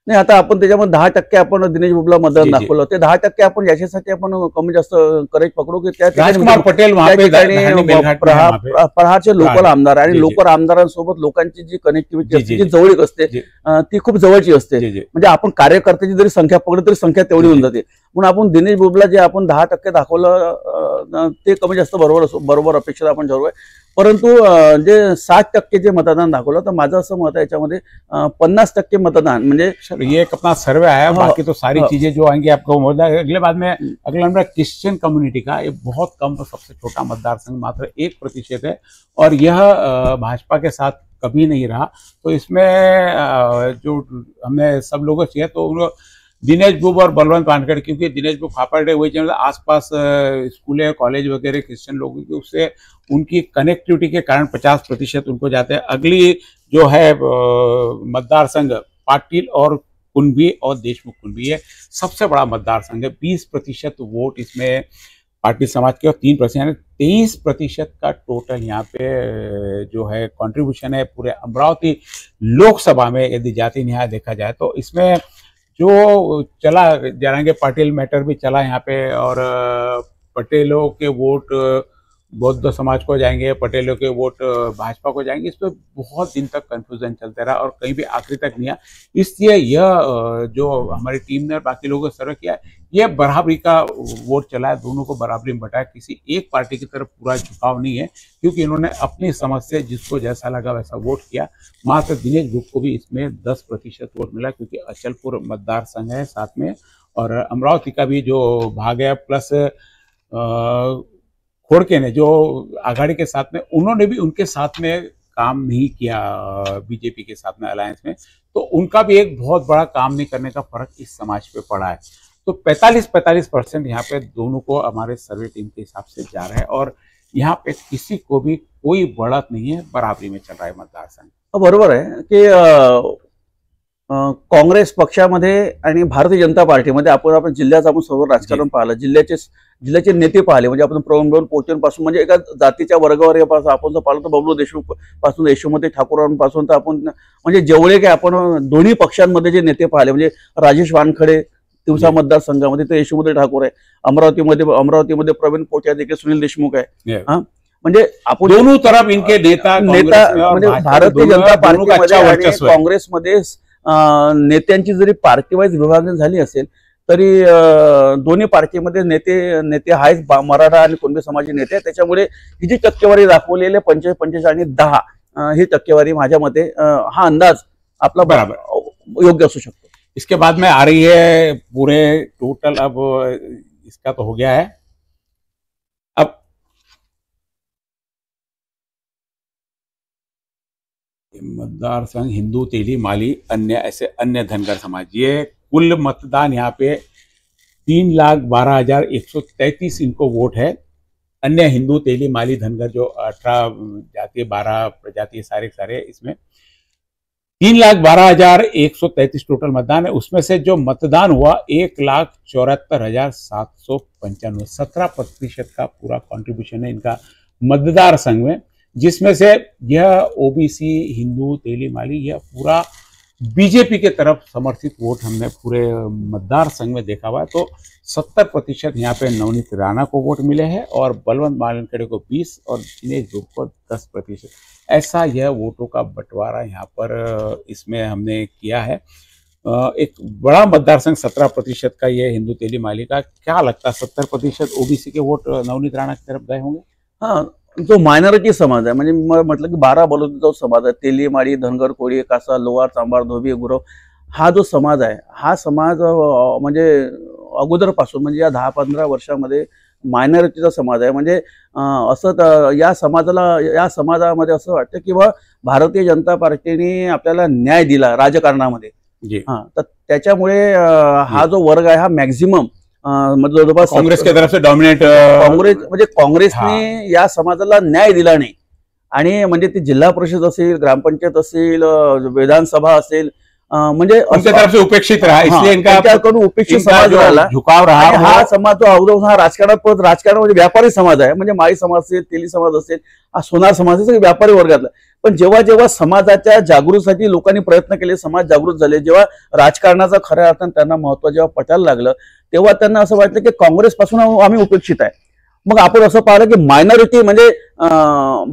B: नाही, आता आपण त्याच्यामध्ये 10% आपण दिनेश बुबला मतदान दाखवलं, ते 10% आपण याच्यासाठी आपण कमी जास्त करेज पकडू की त्या
A: राजकुमार पटेल
B: प्रहारचे लोकल आमदार आणि लोकल आमदारांसोबत लोकांची जी कनेक्टिव्हिटी असते, जी जवळीक असते, ती खूप जवळची असते। म्हणजे आपण कार्यकर्त्याची जरी संख्या पकडली तरी संख्या तेवढी होऊन जाते। म्हणून आपण दिनेश बुबला जे आपण 10% दाखवलं ते कमी जास्त बरोबर अपेक्षित आपण ठरवू आहे। परंतु जे 60% जे मतदान दाखवलं, तर माझं असं मत आहे याच्यामध्ये 50% मतदान म्हणजे
A: ये एक अपना सर्वे आया, बाकी तो सारी चीजें जो आएंगी आपको अगले बाद में अगला नंबर क्रिश्चियन कम्युनिटी का, ये बहुत कम, सबसे छोटा मतदार संघ मात्र 1% है और यह भाजपा के साथ कभी नहीं रहा। तो इसमें जो हमें सब लोगों से तो दिनेश बुब और बलवंत वानखेड़े, क्योंकि दिनेश बुब खापड़े हुए आसपास स्कूल कॉलेज वगैरह क्रिश्चियन लोगों की, उससे उनकी कनेक्टिविटी के कारण 50% उनको जाते हैं। अगली जो है मतदार संघ पाटिल और कुणबी और देशमुख कुणबी है, सबसे बड़ा मतदार संघ है। 20% वोट इसमें पाटिल समाज के और 3% यानी 23% का टोटल यहाँ पे जो है कंट्रीब्यूशन है पूरे अमरावती लोकसभा में। यदि जाति न्याय देखा जाए तो इसमें जो चला जरांगे पाटिल मैटर भी चला यहाँ पे, और पटेलों के वोट बौद्ध समाज को जाएंगे, पटेलों के वोट भाजपा को जाएंगे, इस पर बहुत दिन तक कंफ्यूजन चलते रहा और कहीं भी आखिरी तक नहीं आया। इसलिए यह जो हमारी टीम ने बाकी लोगों को सर्वे किया, यह बराबरी का वोट चला है, दोनों को बराबरी में बटाया, किसी एक पार्टी की तरफ पूरा झुकाव नहीं है, क्योंकि इन्होंने अपनी समझ से जिसको जैसा लगा वैसा वोट किया। मात्र दिनेश बुब को भी इसमें 10% वोट मिला, क्योंकि अचलपुर मतदार संघ है साथ में, और अमरावती का भी जो भाग है, प्लस खोड़के ने जो आघाड़ी के साथ में, उन्होंने भी उनके साथ में काम नहीं किया बीजेपी के साथ में अलायंस में, तो उनका भी एक बहुत बड़ा काम नहीं करने का फर्क इस समाज पे पड़ा है। तो 45% यहाँ पे दोनों को हमारे सर्वे टीम के हिसाब से जा रहा है, और यहाँ पे किसी को भी कोई बढ़त नहीं है, बराबरी में चल रहा है मतदार संघ।
B: बरोबर आहे की काँग्रेस पक्षामध्ये आणि भारतीय जनता पार्टीमध्ये आपण जिल्ह्याचं आपण सर्व राजकारण पाहिलं, जिल्ह्याचे नेते पाहिले, म्हणजे आपण प्रवीण पोचन पासून, म्हणजे एका जातीच्या वर्गावर आपण जर पाहिलं तर बबलू देशमुख पासून, यशोमती ठाकूरांपासून, तर आपण म्हणजे जेवढे काही आपण दोन्ही पक्षांमध्ये जे नेते पाहिले, म्हणजे राजेश वानखडे तिवसा मतदारसंघामध्ये तर यशोमती ठाकूर आहे, अमरावतीमध्ये प्रवीण पोचा देखील सुनील देशमुख आहे। म्हणजे आपण
A: दोनों तरफ इनके नेता
B: म्हणजे भारतीय जनता पार्टीमध्ये आणि काँग्रेसमध्ये नेत्यांची जरी पार्टी वाईज विभागणी झाली असेल तरी दोन्ही पार्टीमध्ये नेते आहेत, मराठा आणि कुणबी समाजाचे नेते आहेत। त्याच्यामुळे ही जी टक्केवारी दाखवलेली 45 आणि 10 ही टक्केवारी माझ्या मते हा अंदाज आपला बराबर योग्य असू शकतो।
A: इसके बाद में आ रही है पूरे टोटल, अब इसका तो हो गया है, अब मतदार संघ हिंदू, तेली, माली, अन्य, ऐसे अन्य धनगर समाज, ये कुल मतदान यहाँ पे 3,12,133 इनको वोट है। अन्य हिंदू, तेली, माली, धनगर जो 18 जाति 12 प्रजाति सारे इसमें 3,12,133 टोटल मतदान है। उसमें से जो मतदान हुआ 1,74,795, 17% का पूरा कंट्रीब्यूशन है इनका मतदार संघ में, जिसमें से यह ओबीसी, हिंदू, तेली, माली, यह पूरा बीजेपी के तरफ समर्थित वोट हमने पूरे मतदार संघ में देखा हुआ है। तो 70% यहाँ पे नवनीत राणा को वोट मिले हैं और बलवंत वानखेड़े को 20 और दिनेश गुप्ता को 10%। ऐसा यह वोटों का बंटवारा यहाँ पर इसमें हमने किया है। एक बड़ा मतदार संघ 17% का ये हिंदू तेली माली का। क्या लगता है 70% ओबीसी के वोट नवनीत राणा की तरफ गए होंगे?
B: हाँ, जो मायनॉरिटी समाज आहे, म्हणजे म्हटलं की 12 बलुतेचा जो समाज आहे, तेली माळी, धनगर, कोळी, कासा, लोहार, चांभार, धोबी, गुरव, हा जो समाज आहे, हा समाज म्हणजे अगोदरपासून म्हणजे या 10-15 वर्षामध्ये मायनॉरिटीचा समाज आहे. म्हणजे असं या समाजामध्ये असं वाटतं की भारतीय जनता पार्टीने आपल्याला न्याय दिला राजकारणामध्ये. तर त्याच्यामुळे हा जो वर्ग आहे हा मॅक्झिमम मतलब जवळपास
A: काँग्रेस के तरफ से डॉमिनेट
B: काँग्रेस म्हणजे काँग्रेसने या समाजाला न्याय दिला नाही. आणि म्हणजे ती जिल्हा परिषद असेल, ग्रामपंचायत असेल, विधानसभा असेल, म्हणजे
A: उनके तरफ से उपेक्षित रहा, इसलिए इनका
B: उपेक्षित समाज राहिला,
A: झुकाव रहा.
B: हा समाज जो अगोदर हा राजकारण म्हणजे व्यापारी समाज आहे. म्हणजे माळी समाज असेल, तेली समाज असेल, हा सोनार समाज असेल, व्यापारी वर्गातला. पण जेव्हा समाजाच्या जागृतीसाठी लोकांनी प्रयत्न केले, समाज जागृत झाले, जेव्हा राजकारणाचा खऱ्या अर्थाने त्यांना महत्व जेव्हा पटायला लागलं, तेव्हा त्यांना असं वाटलं की काँग्रेस पासून आम्ही उपेक्षित आहे. मग आपण असं पाहिलं की मायनॉरिटी म्हणजे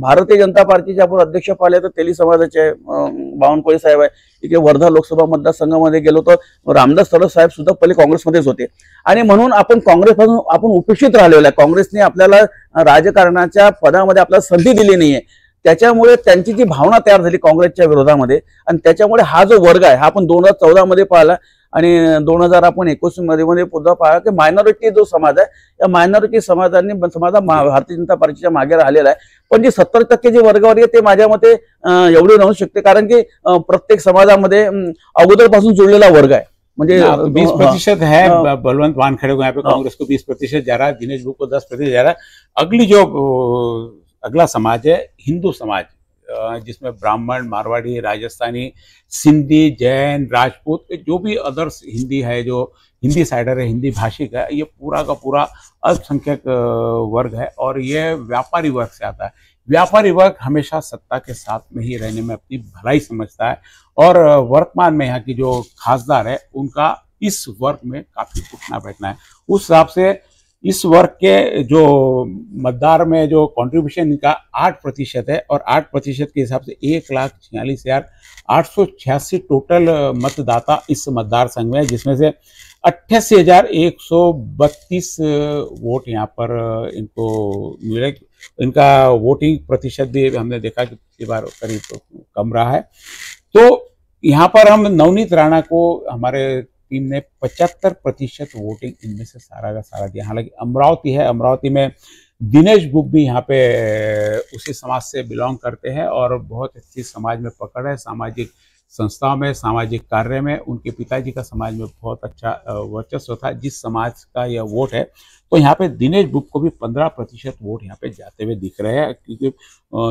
B: भारतीय जनता पार्टीचे आपण अध्यक्ष पाहिले तर तेली समाजाचे बावनकुळे साहेब आहे. इथे वर्धा लोकसभा मतदारसंघामध्ये गेलो तर रामदास तडस साहेब सुद्धा पहिले काँग्रेसमध्येच होते. आणि म्हणून आपण काँग्रेसपासून आपण उपेक्षित राहिलेलो आहे. काँग्रेसने आपल्याला राजकारणाच्या पदामध्ये आपल्याला संधी दिली नाहीये. त्याच्यामुळे त्यांची जी भावना तयार झाली काँग्रेसच्या विरोधामध्ये, आणि त्याच्यामुळे हा जो वर्ग आहे हा आपण 2014 मध्ये पाहिला आणि 2021 मध्ये पुन्हा पाहिला की मायनॉरिटी जो समाज आहे, या मायनॉरिटी समाजाने भारतीय जनता पार्टीच्या मागे राहिलेला आहे. पण जी 70% जी वर्गवारी आहे ते माझ्या मते एवढी नसू शकते, कारण की प्रत्येक समाजामध्ये अगोदरपासून जुळलेला वर्ग आहे. म्हणजे
A: 20% है बलवंत वानखेड़े को, यहाँ पे कांग्रेस को 20% जा रहा है, दिनेश गुप्ता को 10% जा रहा है. अगला समाज है हिंदू समाज, जिसमें ब्राह्मण, मारवाड़ी, राजस्थानी, सिंधी, जैन, राजपूत, जो भी अदर्स हिंदी है, जो हिंदी साइडर है, हिंदी भाषिक है, ये पूरा का पूरा अल्पसंख्यक वर्ग है. और ये व्यापारी वर्ग से आता है. व्यापारी वर्ग हमेशा सत्ता के साथ में ही रहने में अपनी भलाई समझता है और वर्तमान में यहाँ की जो खासदार है उनका इस वर्ग में काफी उठना बैठना है. उस हिसाब से इस वर्ग के जो मतदार में जो कंट्रीब्यूशन इनका 8% है और 8% के हिसाब से 1,46,886 टोटल मतदाता इस मतदार संघ में है, जिसमें से 88,132 वोट यहाँ पर इनको मिले. इनका वोटिंग प्रतिशत भी हमने देखा कि पिछली बार करीब कम रहा है. तो यहाँ पर हम नवनीत राणा को हमारे टीम ने 75% वोटिंग इनमें से सारा का सारा दिया. हालांकि अमरावती है, अमरावती में दिनेश गुप्ता भी यहाँ पे उसी समाज से बिलोंग करते हैं और बहुत अच्छी समाज में पकड़ है. सामाजिक संस्थाओं में, सामाजिक कार्य में उनके पिताजी का समाज में बहुत अच्छा वर्चस्व था. जिस समाज का यह वोट है, तो यहाँ पे दिनेश गुप्ता को भी 15% वोट यहाँ पे जाते हुए दिख रहे हैं, क्योंकि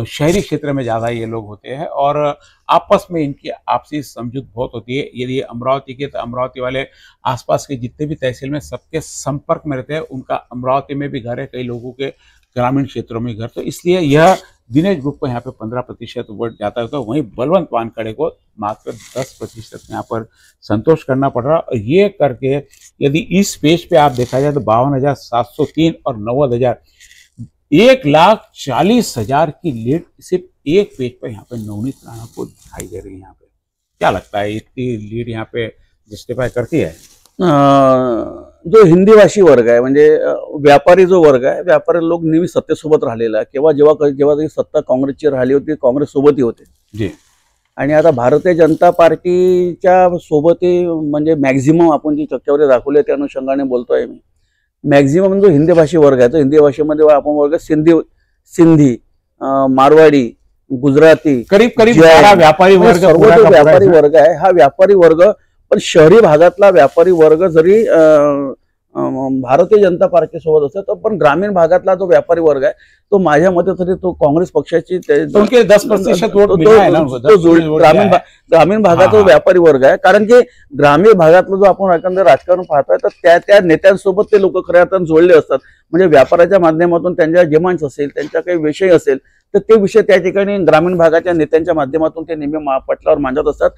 A: शहरी क्षेत्र में ज़्यादा ये लोग होते हैं और आपस में इनकी आपसी समझूत बहुत होती है. यदि अमरावती के, तो अमरावती वाले आसपास के जितने भी तहसील में सबके संपर्क में रहते हैं. उनका अमरावती में भी घर है, कई लोगों के ग्रामीण क्षेत्रों में घर. तो इसलिए यह दिनेश गुप्ता को यहाँ पे 15% वोट जाता है. तो वहीं बलवंत वानखेड़े को मात्र 10% यहाँ पर संतोष करना पड़ रहा. और ये करके यदि इस पेज पे आप देखा जाए तो 52,703 और 90,000, 1,40,000 की लीड सिर्फ एक पेज पर यहाँ पे नवनीत राणा को दिखाई दे रही है. यहाँ पे क्या लगता है, इतनी लीड यहाँ पे जस्टिफाई करती है?
B: जो हिंदी भाषी वर्ग आहे, म्हणजे व्यापारी जो वर्ग आहे, व्यापारी लोक नेहमी सत्तेसोबत राहिलेला आहे. जेव्हा सत्ता काँग्रेसची राहिली होती, काँग्रेस सोबतही होते
A: जी.
B: आणि आता भारतीय जनता पार्टीच्या सोबतही म्हणजे मॅक्झिमम आपण जी टक्केवारी दाखवली त्या अनुषंगाने बोलतोय मी. मॅक्झिमम जो हिंदी भाषी वर्ग आहे, तो हिंदी भाषेमध्ये आपण वर्ग सिंधी, मारवाडी, गुजराती,
A: करीब व्यापारी वर्ग
B: आहे. हा व्यापारी वर्ग, पण शहरी भागातला व्यापारी वर्ग जरी भारतीय जनता पार्टी सोबत असतो, तर पण ग्रामीण भागातला जो व्यापारी वर्ग आहे तो माझ्या मते तरी तो काँग्रेस पक्षाची
A: 10% वोट
B: ग्रामीण भागाचा व्यापारी वर्ग आहे. कारण की ग्रामीण भागातलं जो आपण एकंदर राजकारण पाहतोय, तर त्या नेत्यांसोबत ते लोक खऱ्या अर्थाने जोडले असतात. म्हणजे व्यापाराच्या माध्यमातून त्यांच्या डिमांड्स असेल, त्यांच्या काही विषय असेल, तर ते विषय त्या ठिकाणी ग्रामीण भागाच्या नेत्यांच्या माध्यमातून ते नेहमी पटलावर मांडत असतात.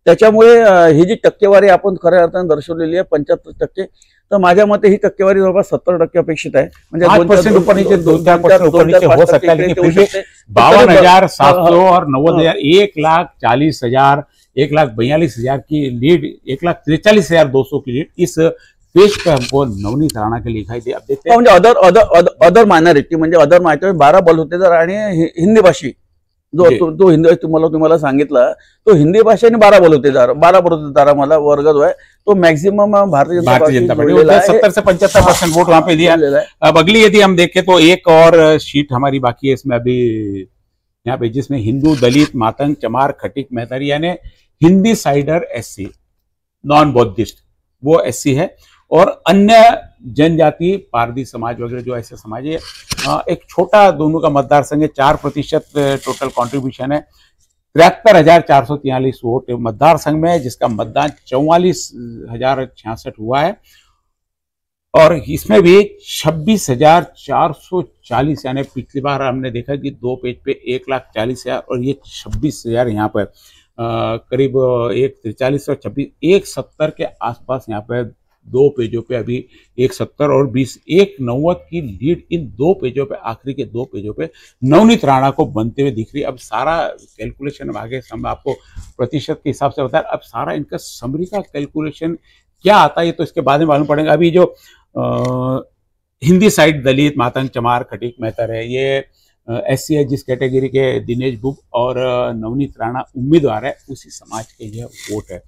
B: त्याच्यामुळे ही जी टक्केवारी आपण खऱ्या अर्थाने दर्शवलेली आहे 75%, तर माझ्या मते ही टक्केवारी जवळपास 70% अपेक्षित आहे. म्हणजे
A: 5% ऊपर नीचे 2-4% ऊपर नीचे हो सकता है, लेकिन फिर भी 52,700 और 90,000, 1,40,000, 1,42,000 की लीड, 1,43,200 की लीड इस पेज पे हमको नवनीत राणा के लिए दिखाई दे. अब देखते हैं
B: म्हणजे अदर मायनॉरिटी, म्हणजे अदर मायनॉरिटी 12 बलुतेदार आणि हिंदी भाषी जो हिंदी तुम्हाला सांगितलं, तो हिंदी भाषेने 12 बलुतेदार वर्ग जो आहे तो मॅक्सिमम भारतीय जनता पार्टी
A: 70 से 75% वोट वहां पे दिया. अब अगली यदि हम देखें तो एक और शीट हमारी बाकी है इसमें अभी यहाँ पे, जिसमें हिंदू, दलित, मातंग, चमार, खटिक, मैतारी यानी Hindi cider SC, non Buddhist वो SC है, और अन्य जनजाति पारदी समाज वगैरह जो ऐसे समाज है. एक छोटा दोनों का मतदार संघ है, 4% टोटल कंट्रीब्यूशन है, 73,443 वोट मतदार संघ में है, जिसका मतदान 44,066 हुआ है. और इसमें भी 26,440, यानी पिछली बार हमने देखा कि 2 पेज पे 1,40,000 और ये 26,000 यहाँ पर करीब 1,43 और 26, 1,70 के आसपास यहाँ पे 2 पेजों पे अभी 1,70 और 20, 1,90 की लीड इन 2 पेजों पे, आखिरी के 2 पेजों पे नवनीत राणा को बनते हुए दिख रही है. अब सारा कैलकुलेशन आगे हम आपको प्रतिशत के हिसाब से बताया. अब सारा इनका समरी का कैलकुलेशन क्या आता है ये तो इसके बाद में मालूम पड़ेगा. अभी जो हिंदी साइड दलित, मातंग, चमार, खटिक, मैतर है, ये SC है, जिस कैटेगरी के दिनेश बुब और नवनीत राणा उम्मीदवार है, उसी समाज के यह वोट है.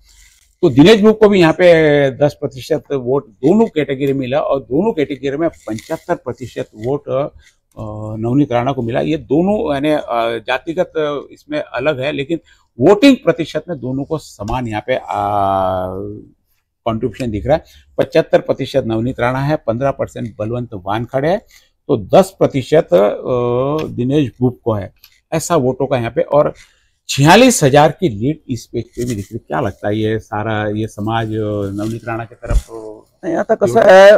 A: तो दिनेश बुब को भी यहाँ पे 10% वोट दोनों कैटेगरी मिला, और दोनों कैटेगरी में 75% वोट नवनीत राणा को मिला. ये दोनों यानी जातिगत इसमें अलग है, लेकिन वोटिंग प्रतिशत में दोनों को समान यहाँ पे कॉन्ट्रीब्यूशन दिख रहा है. 75% नवनीत राणा है, 15% बलवंत वानखड़े है, तो 10% दिनेश बुब को है. ऐसा वोटों का यहाँ पे, और 46,000 की लीड इस पेज पे भी दिख रही. क्या लगता है ये सारा ये समाज नवनीत राणा की तरफ?
B: नाही, आता कसं आहे,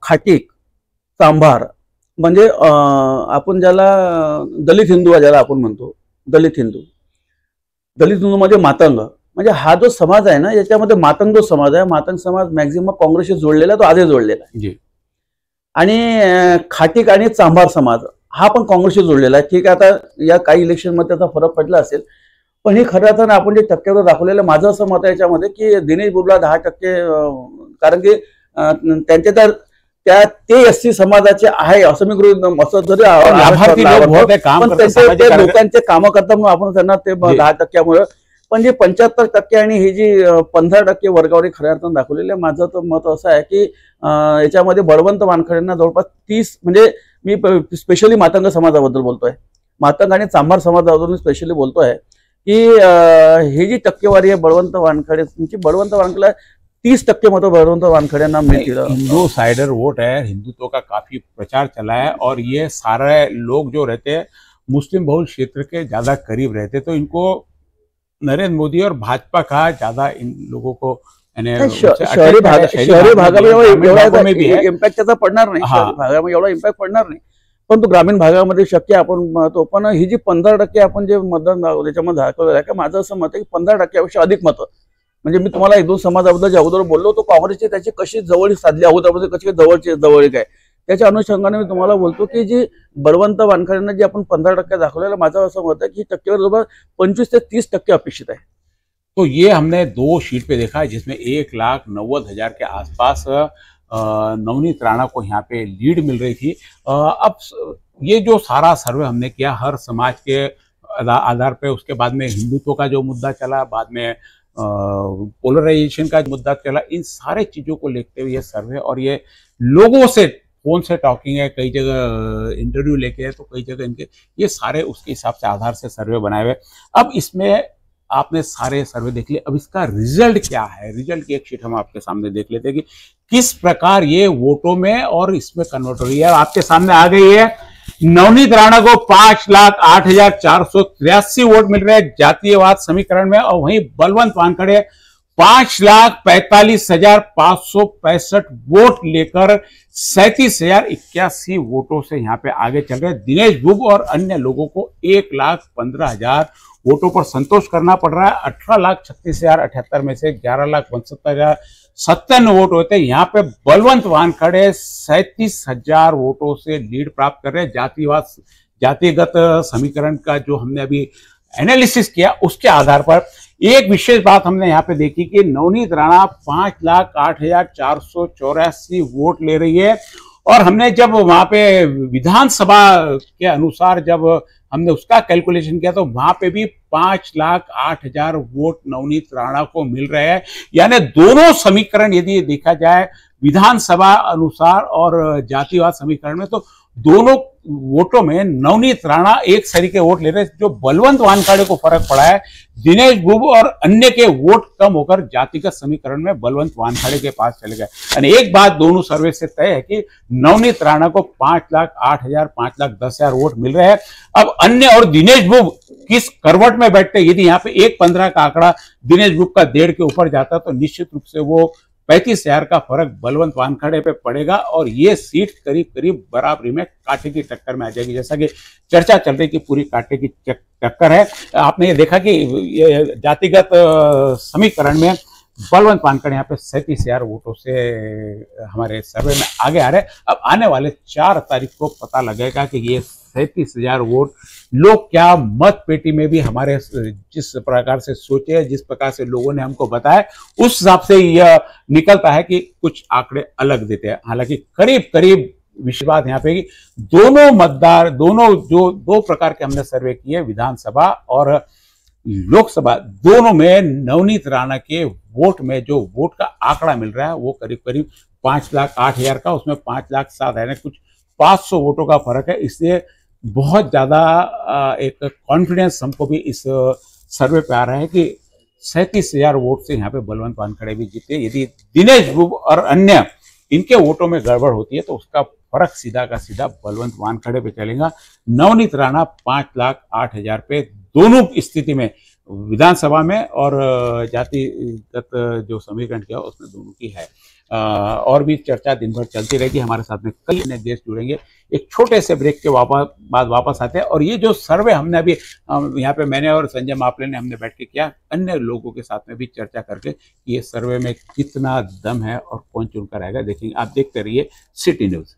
B: खाटीक, चांभार म्हणजे आपण ज्याला दलित हिंदू ज्याला आपण म्हणतो, दलित हिंदू मध्ये मातंग, म्हणजे हा जो समाज आहे ना, याच्यामध्ये मातंग जो समाज आहे, मातंग समाज मॅक्झिमम काँग्रेसशी जोडलेला, तो आजही जोडलेला आहे. आणि खाटीक आणि चांभार समाज हा पण काँग्रेसशी जोडलेला आहे. ठीक आहे, आता या काही इलेक्शन मध्ये त्याचा फरक पडला असेल, पण ही खऱ्या अर्थानं आपण जे टक्केवारी दाखवलेलं, माझं असं मत आहे याच्यामध्ये की दिनेश बुबला 10%, कारण की त्यांचे तर ते SC समाजाचे आहे असं मी असं जरी लोकांचे कामं करतात म्हणून आपण त्यांना ते 10%मुळे, पण जे 75% आणि ही जी 15% वर्गावरी खऱ्या अर्थानं दाखवलेली आहे, माझं तर मत असं आहे की याच्यामध्ये बळवंत वानखडेंना जवळपास 30, म्हणजे मी स्पेशली मातंग समाजाबद्दल बोलतोय, मातंग आणि चांभार समाजाबद्दल स्पेशली बोलतोय, की ही जी टक्केवारी आहे बळवंत वानखडेंची, बळवंत वानखडेला 30% मत बळवंत वानखडेंना मिळतील.
A: हिंदू साइडर वोट है, हिंदुत्व का काफी प्रचार चला है, और ये सारे लोग जो रहते हैं मुस्लिम बहुल क्षेत्र के ज्यादा करीब रहते, तो इनको नरेंद्र मोदी और भाजपा का ज्यादा इन लोगों को
B: शहरी भागामध्ये इम्पॅक्ट त्याचा पडणार नाही, शहरी भागामध्ये एवढा इम्पॅक्ट पडणार नाही, परंतु ग्रामीण भागामध्ये शक्य आपण म्हणतो. पण ही जी 15% आपण जे मतदान त्याच्यामध्ये दाखवलेलं आहे, का माझं असं मत आहे की 15%पेक्षा अधिक मतं, म्हणजे मी तुम्हाला 1-2 समाजाबद्दल अगोदर बोललो, तो काँग्रेसची त्याची कशी जवळ साधली अगोदर, कशी जवळीक आहे, त्याच्या अनुषंगाने मी तुम्हाला बोलतो की जी बळवंत वानखडेंना जी आपण 15% दाखवलेलं, माझं असं मत आहे की टक्केवारी जवळ 25 ते 30% अपेक्षित आहे.
A: तो ये हमने 2 शीट पे देखा है, जिसमें 1,90,000 के आसपास नवनीत राणा को यहाँ पे लीड मिल रही थी. अब ये जो सारा सर्वे हमने किया हर समाज के आधार पे, उसके बाद में हिंदुत्व का जो मुद्दा चला, बाद में पोलराइजेशन का मुद्दा चला, इन सारे चीजों को लेते हुए ये सर्वे, और ये लोगों से फोन से टॉकिंग है, कई जगह इंटरव्यू लेके है, तो कई जगह इनके ये सारे उसके हिसाब से आधार से सर्वे बनाए हुए. अब इसमें आपने सारे सर्वे देख लिए, अब इसका रिजल्ट क्या है, रिजल्ट की एक शीट हम आपके सामने देख लेते हैं कि किस प्रकार ये वोटों में और इसमें कन्वर्ट हो रही है. आपके सामने आ गई है, नवनीत राणा को 5,08,483 वोट मिल रहे हैं जातीयवाद समीकरण में, और वहीं बलवंत वानखड़े 5,45,565 वोट लेकर 37,081 वोटों से यहाँ पे आगे चल रहे हैं। दिनेश बुब और अन्य लोगों को 1,15,000 वोटों पर संतोष करना पड़ रहा है। 18,36,078 में से 11,62,057 वोट होते हैं। यहाँ पे बलवंत वानखड़े 37,000 वोटों से लीड प्राप्त कर रहे हैं। जातिगत समीकरण का जो हमने अभी एनालिसिस किया उसके आधार पर एक विशेष बात हमने यहाँ पे देखी कि नवनीत राणा 5,08,484 वोट ले रही है। और हमने जब वहां पे विधानसभा के अनुसार जब हमने उसका कैलकुलेशन किया तो वहां पे भी 5,08,000 वोट नवनीत राणा को मिल रहे हैं। यानी दोनों समीकरण यदि देखा जाए विधानसभा अनुसार और जातिवाद समीकरण में, तो दोनों वोटों में नवनीत राणा एक सरी के वोट ले रहे हैं। जो बलवंत वानखड़े को फर्क पड़ा है, दिनेश बुब और अन्य के वोट कम होकर जातिगत समीकरण में बलवंत वानखड़े के पास चले गए। यानी एक बात दोनों सर्वे से तय है कि नवनीत राणा को 5,08,000 5,10,000 वोट मिल रहे हैं। अब अन्य और दिनेश बुब किस करवट में बैठते, यदि यहाँ पे 1,15 का आंकड़ा दिनेश बुब का 1.5 के ऊपर जाता तो निश्चित रूप से वो 35,000 का फर्क बलवंत वानखड़े पे पड़ेगा और ये सीट करीब करीब बराबरी में कांटे की टक्कर में आ जाएगी। जैसा कि चर्चा चल रही कि पूरी कांटे की टक्कर है। आपने ये देखा कि ये जातिगत समीकरण में बलवंत वानखड़े यहाँ पे 37,000 वोटों से हमारे सर्वे में आगे आ रहे हैं। अब आने वाले 4 तारीख को पता लगेगा कि ये 37,000 वोट लोग क्या मत पेटी में भी हमारे जिस प्रकार से सोचे, जिस प्रकार से लोगों ने हमको बताया, उस हिसाब से यह निकलता है कि कुछ आंकड़े अलग देते हैं। हालांकि करीब करीब विशेष बात यहाँ पे दोनों मतदार, दोनों जो 2 प्रकार के हमने सर्वे किए, विधानसभा और लोकसभा, दोनों में नवनीत राणा के वोट में जो वोट का आंकड़ा मिल रहा है वो करीब करीब 5,08,000 का, उसमें 5,07,000 कुछ 500 वोटों का फर्क है। इसलिए बहुत ज्यादा एक कॉन्फिडेंस हमको भी इस सर्वे पे आ रहा है कि 37,000 वोट से यहाँ पे बलवंत वानखड़े भी जीते। यदि दिनेश बुब और अन्य इनके वोटों में गड़बड़ होती है तो उसका फर्क सीधा का सीधा बलवंत वानखड़े पे चलेगा। नवनीत राणा 5,08,000 पे दोनों स्थिति में, विधानसभा में और जातिगत जो समीकरण किया उसमें दोनों की है। और भी चर्चा दिन भर चलती रहेगी। हमारे साथ में कई अन्य देश जुड़ेंगे। एक छोटे से ब्रेक के बाद वापस आते हैं और ये जो सर्वे हमने अभी यहाँ पे मैंने और संजय मापले ने हमने बैठ के किया, अन्य लोगों के साथ में भी चर्चा करके कि ये सर्वे में कितना दम है और कौन चुनकर आएगा देखेंगे। आप देखते रहिए सिटी न्यूज।